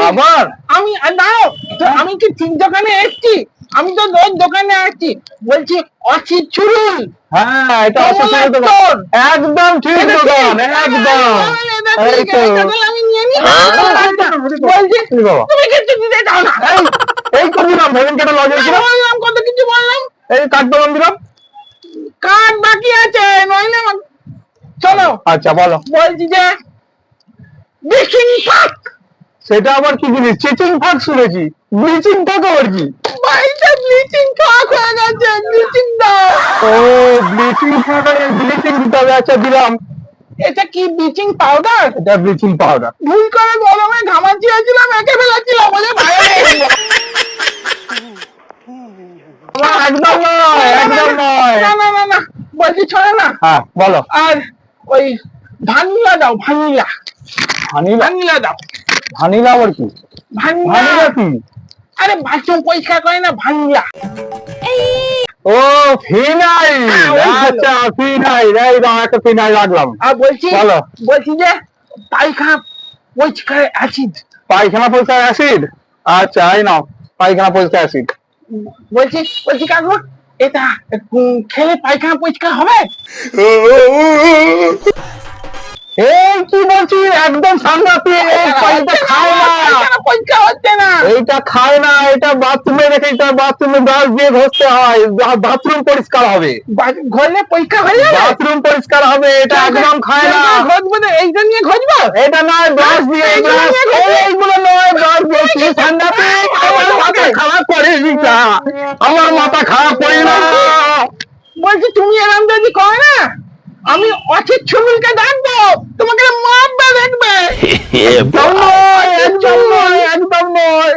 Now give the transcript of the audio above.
আবার আমি কি ঠিক দোকানে এসছি? আমি তো রোজ দোকানে আসছি। বলছি অসিত চুরুল। হ্যাঁ, এটা অসুবিধা দোকান, একদম ঠিক দোকান, একদম। আমি নিয়ে নি। বলছি তুমি কিছু দিতে চাও না? এই তো দিলাম, ভেবেন কেটে লজের দিলাম, বললাম কত কিছু বললাম। এই কাঠ দোকান দিলাম, কার্ড বাকি আছে, নইলে চলো। আচ্ছা বলো। বলছি যে ব্লিচিং পাক। সেটা আবার কি জিনিস? চিচিং ফাঁক শুনেছি, ব্লিচিং ফাঁক আবার কি? বাড়িতে ব্লিচিং পাক হয়ে গেছে, ব্লিচিং দাও। ও ব্লিচিং ফাঁক, ব্লিচিং দিতে হবে। আচ্ছা দিলাম। এটা কি ব্লিচিং পাউডার? এটা ব্লিচিং পাউডার। ভুল করে গরমে ঘামাচি হয়েছিলাম, একে ফেলাচ্ছিলাম বলে বাইরে একদম নয়, একদম নয়। না না না না, বলছি ছড়ে না। হ্যাঁ বলো। আর ওই ভানিলা দাও, ভানিলা। ভানিলা? ভানিলা দাও। ভানিলা আবার কি? ভানিলা ভানিলা কি? আরে বাথরুম পরিষ্কার করে না, ভানিলা। ও ফিনাইল। আচ্ছা ফিনাইল, এই দাও একটা ফিনাইল রাখলাম। আর বলছি বলো। বলছি যে পায়খানা পরিষ্কার অ্যাসিড। পায়খানা পরিষ্কার অ্যাসিড? আচ্ছা এই নাও পায়খানা পরিষ্কার অ্যাসিড। বলছি বলছি কাকু, এটা খেলে পায়খানা পরিষ্কার হবে? এই কি বলছি, একদম সাংঘাতিক। এইটা খায় না, পরিষ্কার হচ্ছে না। এইটা খায় না, এটা বাথরুমে রেখে, এটা বাথরুমে ব্রাশ দিয়ে ঘষতে হয়, বাথরুম পরিষ্কার হবে। ঘরে পরিষ্কার হয়ে যাবে? বাথরুম পরিষ্কার হবে, এটা একদম খায় না। ঘষবো না, এইটা নিয়ে ঘষবো? এটা নয়, ব্রাশ দিয়ে, এইগুলো নয়, ব্রাশ দিয়ে। কি সাংঘাতিক, আমার মাথা খারাপ করে দিতা, আমার মাথা খারাপ করে না। বলছি তুমি এরকম যদি করে না, আমি অচিত ছুমিলকে ডাকবো, তোমাকে মারবে দেখবে। একদম নয়, একদম নয়, একদম নয়।